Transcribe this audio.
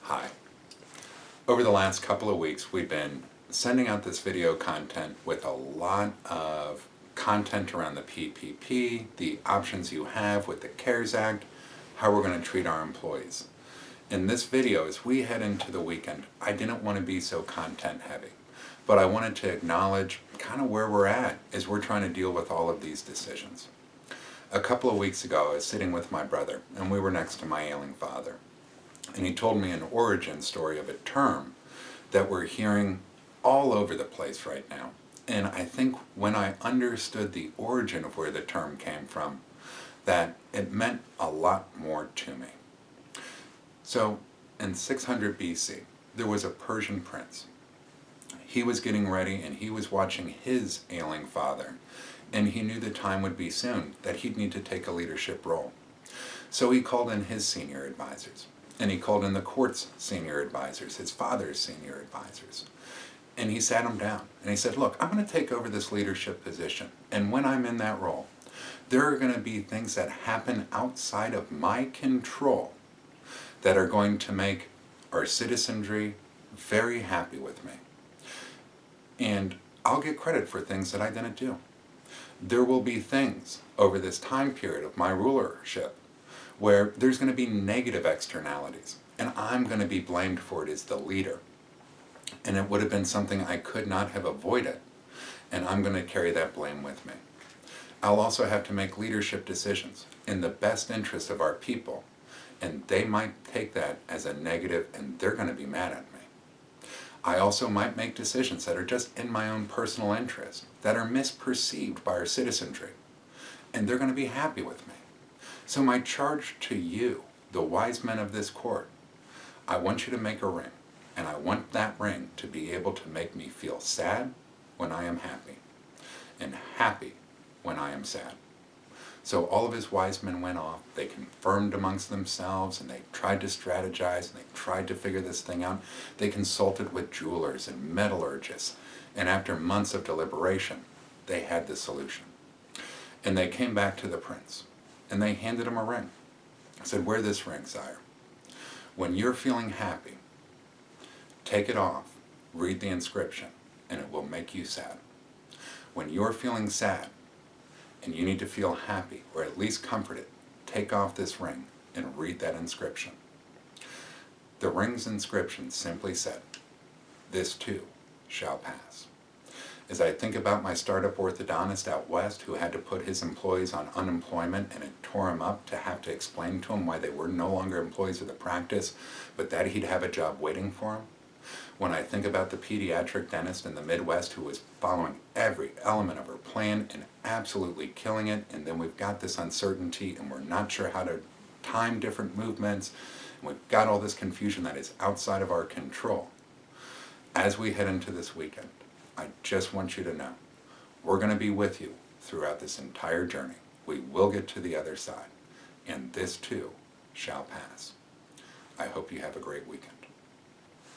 Hi. Over the last couple of weeks, we've been sending out this video content with a lot of content around the PPP, the options you have with the CARES Act, how we're going to treat our employees. In this video, as we head into the weekend, I didn't want to be so content heavy, but I wanted to acknowledge kind of where we're at as we're trying to deal with all of these decisions. A couple of weeks ago, I was sitting with my brother, and we were next to my ailing father. And he told me an origin story of a term that we're hearing all over the place right now. And I think when I understood the origin of where the term came from, that it meant a lot more to me. So in 600 BC, there was a Persian prince. He was getting ready and he was watching his ailing father, and he knew the time would be soon that he'd need to take a leadership role. So he called in his senior advisors. And he called in the court's senior advisors, his father's senior advisors. And he sat them down and he said, look, I'm going to take over this leadership position. And when I'm in that role, there are going to be things that happen outside of my control that are going to make our citizenry very happy with me. And I'll get credit for things that I didn't do. There will be things over this time period of my rulership where there's going to be negative externalities, and I'm going to be blamed for it as the leader. And it would have been something I could not have avoided, and I'm going to carry that blame with me. I'll also have to make leadership decisions in the best interest of our people, and they might take that as a negative, and they're going to be mad at me. I also might make decisions that are just in my own personal interest, that are misperceived by our citizenry, and they're going to be happy with me. So my charge to you, the wise men of this court, I want you to make a ring, and I want that ring to be able to make me feel sad when I am happy, and happy when I am sad. So all of his wise men went off, they confirmed amongst themselves, and they tried to strategize, and they tried to figure this thing out. They consulted with jewelers and metallurgists, and after months of deliberation, they had the solution. And they came back to the prince. And they handed him a ring. I said, wear this ring, sire. When you're feeling happy, take it off, read the inscription, and it will make you sad. When you're feeling sad, and you need to feel happy, or at least comforted, take off this ring and read that inscription. The ring's inscription simply said, this too shall pass. As I think about my startup orthodontist out west who had to put his employees on unemployment, and it tore him up to have to explain to him why they were no longer employees of the practice, but that he'd have a job waiting for him. When I think about the pediatric dentist in the Midwest who was following every element of her plan and absolutely killing it, and then we've got this uncertainty and we're not sure how to time different movements, and we've got all this confusion that is outside of our control. As we head into this weekend, I just want you to know, we're going to be with you throughout this entire journey. We will get to the other side, and this too shall pass. I hope you have a great weekend.